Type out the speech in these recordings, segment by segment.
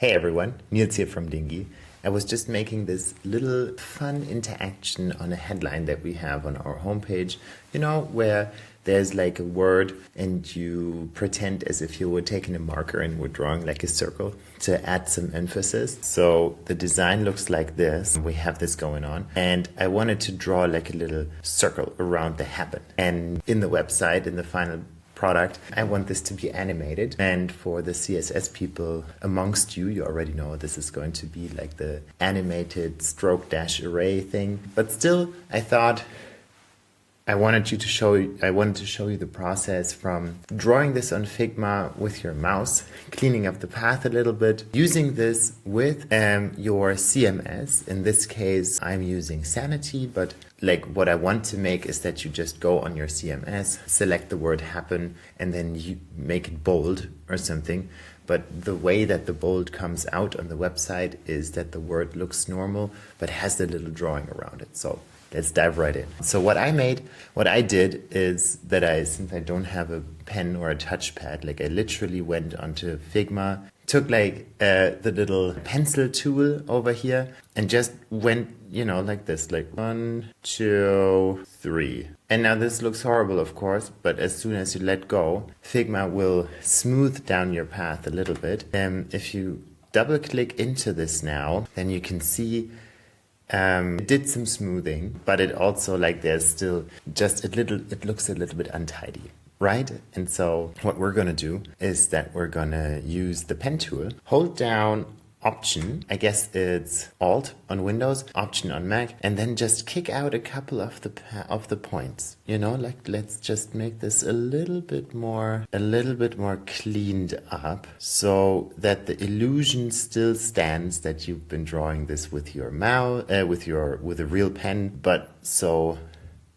Hey everyone, Nils here from Dinghy. I was just making this little fun interaction on a headline that we have on our homepage, where there's like a word and you pretend as if you were taking a marker and were drawing like a circle to add some emphasis. So the design looks like this. We have this going on and I wanted to draw like a little circle around the happen. And in the website, in the final product, I want this to be animated. And for the CSS people amongst you, you already know this is going to be like the animated stroke dash array thing. But still, I thought I wanted to show you the process from drawing this on Figma with your mouse, cleaning up the path a little bit, using this with your CMS. In this case, I'm using Sanity, but like what I want to make is that you just go on your CMS, select the word happen, and then you make it bold or something. But the way that the bold comes out on the website is that the word looks normal, but has a little drawing around it. So let's dive right in. So what I did is that since I don't have a pen or a touchpad, like I literally went onto Figma, took like the little pencil tool over here and just went, like this, like 1, 2, 3. And now this looks horrible, of course, but as soon as you let go, Figma will smooth down your path a little bit. If you double click into this now, then you can see it did some smoothing, but it also there's still just it looks a little bit untidy, right? And so what we're going to do is that we're going to use the pen tool, hold down Option, I guess it's Alt on Windows, Option on Mac, and then just kick out a couple of the points. Let's just make this a little bit more cleaned up, so that the illusion still stands that you've been drawing this with your mouse, with a real pen, but so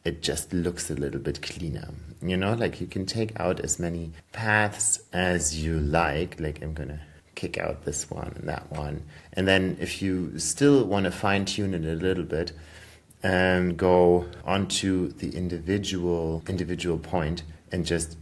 it just looks a little bit cleaner. You can take out as many paths as you like. Like I'm gonna kick out this one and that one. And then if you still want to fine tune it a little bit and go onto the individual point and just,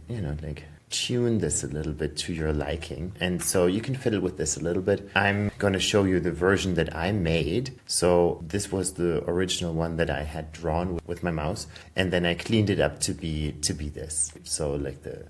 tune this a little bit to your liking. And so you can fiddle with this a little bit. I'm going to show you the version that I made. So this was the original one that I had drawn with my mouse, and then I cleaned it up to be this. So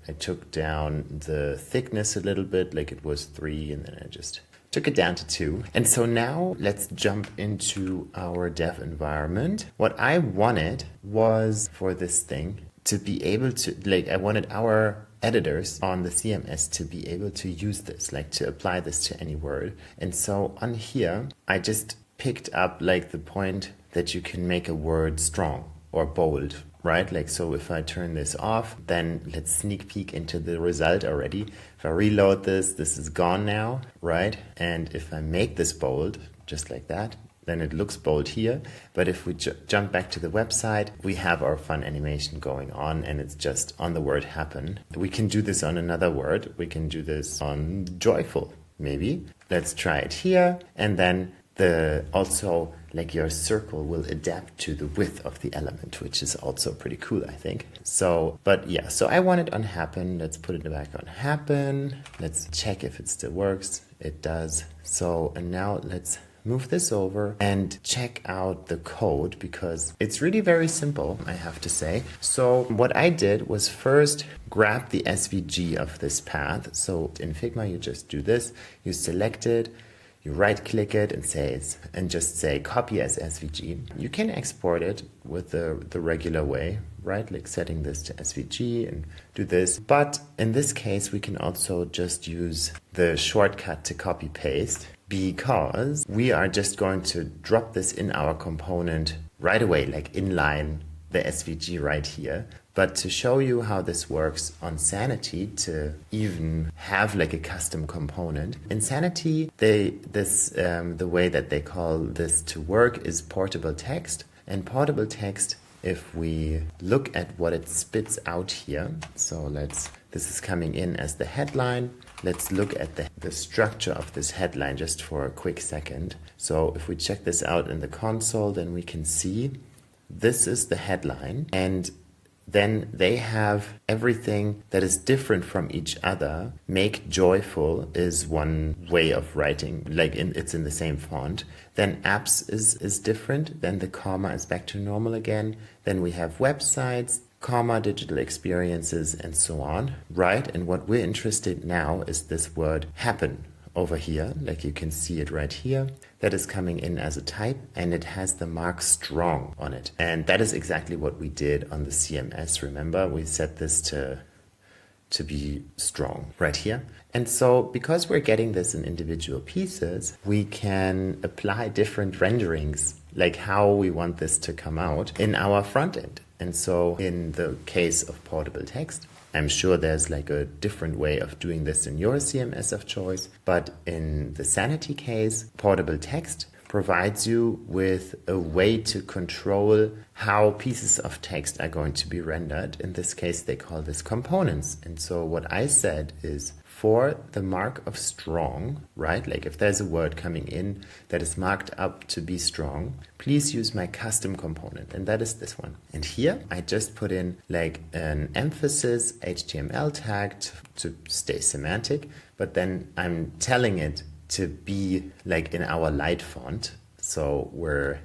I took down the thickness a little bit, like it was 3, and then I just took it down to 2. And so now let's jump into our dev environment. What I wanted was for this thing to be able to, I wanted our editors on the CMS to be able to use this, to apply this to any word. And so on here, I just picked up the point that you can make a word strong or bold, right? So if I turn this off, then let's sneak peek into the result already. If I reload this is gone now, right? And if I make this bold, just like that, then it looks bold here. But if we jump back to the website, we have our fun animation going on, and it's just on the word happen. We can do this on another word. We can do this on joyful, maybe. Let's try it here. And then also your circle will adapt to the width of the element, which is also pretty cool, I think. So I want it on happen. Let's put it back on happen. Let's check if it still works. It does. So, and now let's move this over and check out the code, because it's really very simple, I have to say. So what I did was first grab the SVG of this path. So in Figma, you just do this, you select it, you right click it and just say copy as SVG. You can export it with the regular way, right? Like setting this to SVG and do this. But in this case, we can also just use the shortcut to copy paste, because we are just going to drop this in our component right away, inline the SVG right here. But to show you how this works on Sanity, to even have a custom component, in Sanity, the way that they call this to work is portable text. And portable text, if we look at what it spits out here, so this is coming in as the headline. Let's look at the structure of this headline just for a quick second. So if we check this out in the console, then we can see this is the headline, and then they have everything that is different from each other. Make joyful is one way of writing, like it's in the same font. Then apps is different. Then the comma is back to normal again. Then we have websites, comma, digital experiences, and so on, right? And what we're interested in now is this word happen over here, like you can see it right here. That is coming in as a type, and it has the mark strong on it. And that is exactly what we did on the CMS. Remember, we set this to be strong right here. And so because we're getting this in individual pieces, we can apply different renderings, like how we want this to come out in our front end. And so in the case of portable text, I'm sure there's like a different way of doing this in your CMS of choice, but in the Sanity case, portable text provides you with a way to control how pieces of text are going to be rendered. In this case, they call this components. And so what I said is, for the mark of strong, right? Like if there's a word coming in that is marked up to be strong, please use my custom component. And that is this one. And here I just put in like an emphasis HTML tag to stay semantic, but then I'm telling it to be like in our light font. So we're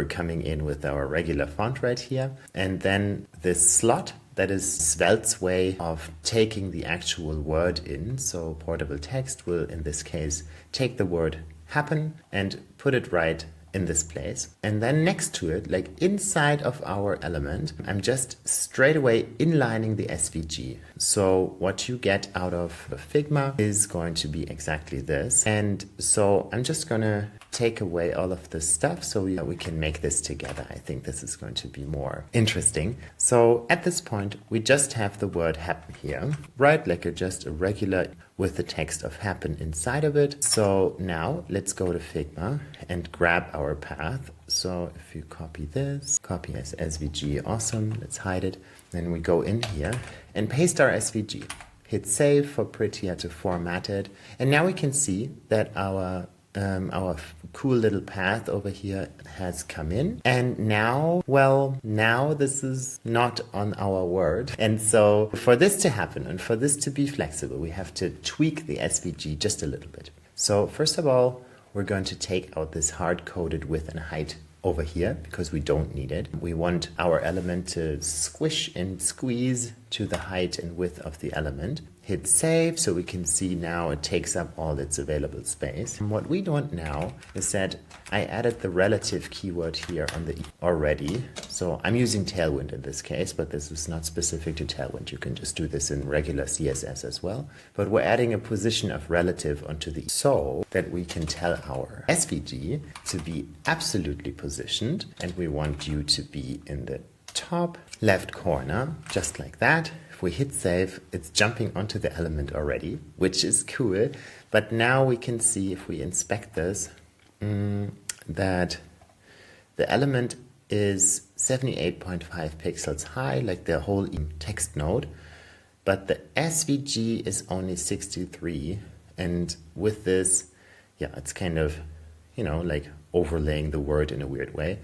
coming in with our regular font right here. And then this slot, that is Svelte's way of taking the actual word in. So portable text will, in this case, take the word happen and put it right in this place. And then next to it, like inside of our element, I'm just straight away inlining the SVG. So what you get out of Figma is going to be exactly this. And so I'm just going to take away all of this stuff so we can make this together. I think this is going to be more interesting. So at this point, we just have the word happen here, right? Like just a regular with the text of happen inside of it. So now let's go to Figma and grab our path. So if you copy this, copy as SVG, awesome, let's hide it. Then we go in here and paste our SVG. Hit save for prettier to format it. And now we can see that our cool little path over here has come in. And now, well, now this is not on our word. And so for this to happen and for this to be flexible, we have to tweak the SVG just a little bit. So first of all, we're going to take out this hard-coded width and height over here because we don't need it. We want our element to squish and squeeze to the height and width of the element. Hit save so we can see now it takes up all its available space. And what we want now is that I added the relative keyword here on the already. So I'm using Tailwind in this case, but this is not specific to Tailwind. You can just do this in regular CSS as well. But we're adding a position of relative onto the so that we can tell our SVG to be absolutely positioned, and we want you to be in the top left corner, just like that. If we hit save, it's jumping onto the element already, which is cool. But now we can see if we inspect this, that the element is 78.5 pixels high, like the whole text node, but the SVG is only 63. And with this, yeah, it's kind of, you know, like overlaying the word in a weird way.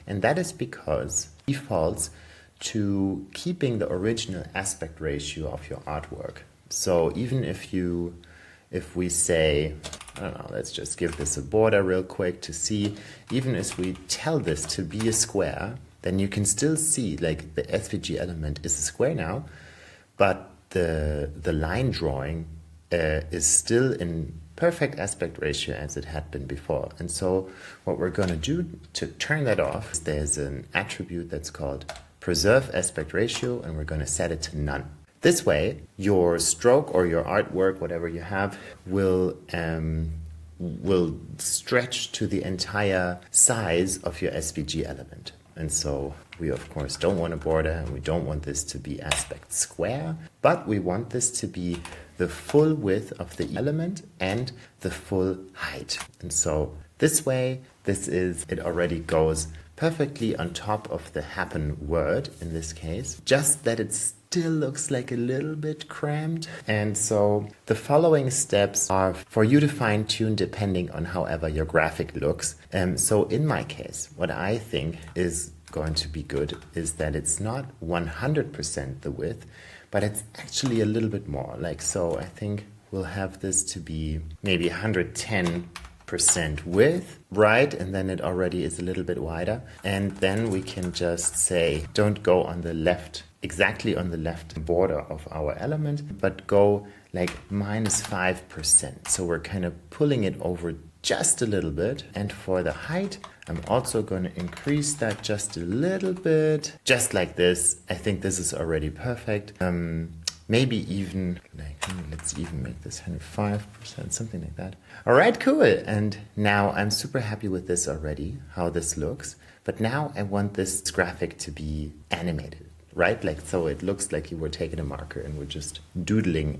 And that is because it defaults to keeping the original aspect ratio of your artwork. So even if we say, I don't know, let's just give this a border real quick to see, even if we tell this to be a square, then you can still see like the SVG element is a square now, but the line drawing is still in perfect aspect ratio as it had been before. And so what we're going to do to turn that off is there's an attribute that's called preserve aspect ratio, and we're going to set it to none. This way, your stroke or your artwork, whatever you have, will stretch to the entire size of your SVG element. And so we, of course, don't want a border, and we don't want this to be aspect square, but we want this to be the full width of the element and the full height. And so this way, it already goes perfectly on top of the happen word in this case, just that it still looks like a little bit crammed. And so the following steps are for you to fine tune depending on however your graphic looks. So in my case, what I think is going to be good is that it's not 100% the width, but it's actually a little bit more. Like, so I think we'll have this to be maybe 110% width, right? And then it already is a little bit wider. And then we can just say, don't go on the left, exactly on the left border of our element, but go like -5%. So we're kind of pulling it over just a little bit. And for the height, I'm also going to increase that just a little bit, just like this. I think this is already perfect. Maybe even like, let's even make this 105%, something like that. All right, cool. And now I'm super happy with this already, how this looks. But now I want this graphic to be animated, right? Like, so it looks like you were taking a marker and we're just doodling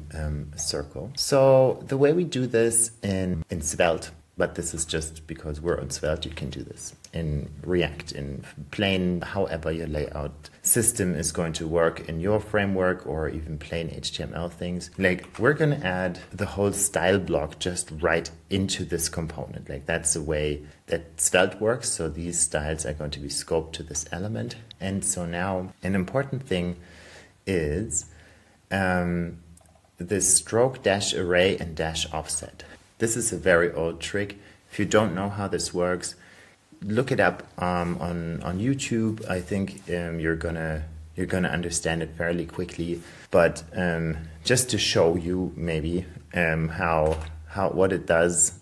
a circle. So the way we do this in Svelte, but this is just because we're on Svelte, you can do this in React, in plain, however your layout system is going to work in your framework, or even plain HTML things. Like, we're going to add the whole style block just right into this component. Like, that's the way that Svelte works. So these styles are going to be scoped to this element. And so now an important thing is this stroke dash array and dash offset. This is a very old trick. If you don't know how this works, look it up on YouTube. I think you're gonna understand it fairly quickly. But just to show you maybe how what it does,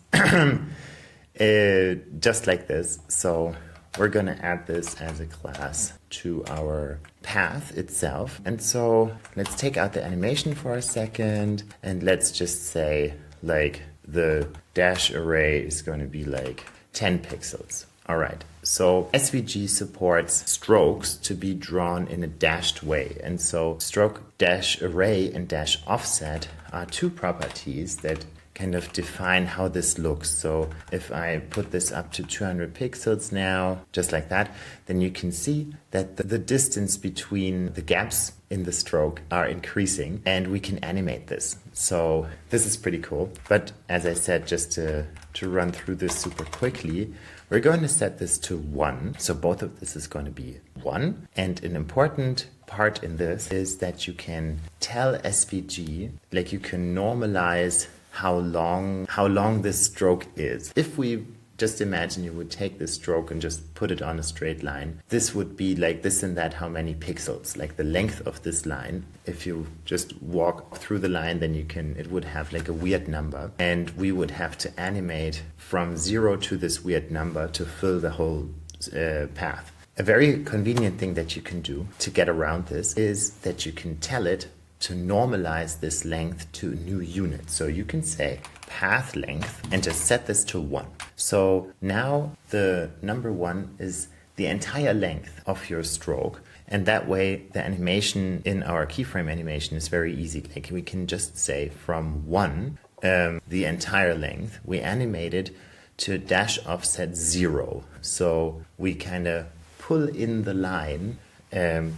just like this. So we're gonna add this as a class to our path itself. And so let's take out the animation for a second, and let's just say like the dash array is going to be like 10 pixels. All right. So SVG supports strokes to be drawn in a dashed way. And so stroke dash array and dash offset are two properties that kind of define how this looks. So if I put this up to 200 pixels now, just like that, then you can see that the distance between the gaps in the stroke are increasing, and we can animate this. So this is pretty cool. But as I said, just to run through this super quickly, we're going to set this to 1. So both of this is going to be 1. And an important part in this is that you can tell SVG, like you can normalize how long this stroke is. If we just imagine you would take this stroke and just put it on a straight line, this would be like this and that, how many pixels, like the length of this line. If you just walk through the line, then it would have like a weird number, and we would have to animate from 0 to this weird number to fill the whole path. A very convenient thing that you can do to get around this is that you can tell it to normalize this length to a new unit. So you can say path length and just set this to 1. So now the number 1 is the entire length of your stroke. And that way the animation in our keyframe animation is very easy. Like, we can just say from 1, the entire length, we animate it to dash offset 0. So we kind of pull in the line and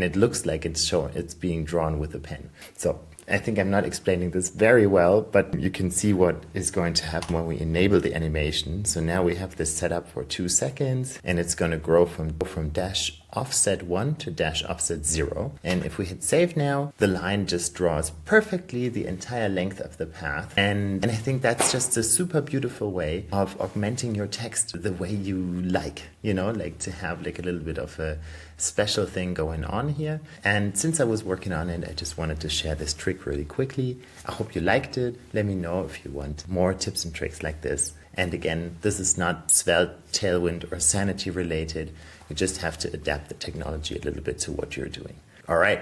it looks like it's being drawn with a pen. So I think I'm not explaining this very well, but you can see what is going to happen when we enable the animation. So now we have this set up for 2 seconds, and it's going to grow from dash offset 1 to dash offset 0. And if we hit save now, the line just draws perfectly the entire length of the path. And I think that's just a super beautiful way of augmenting your text the way you like, like to have like a little bit of a special thing going on here. And since I was working on it, I just wanted to share this trick really quickly. I hope you liked it. Let me know if you want more tips and tricks like this. And again, this is not Svelte, Tailwind, or Sanity related. You just have to adapt the technology a little bit to what you're doing. All right,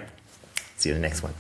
see you in the next one.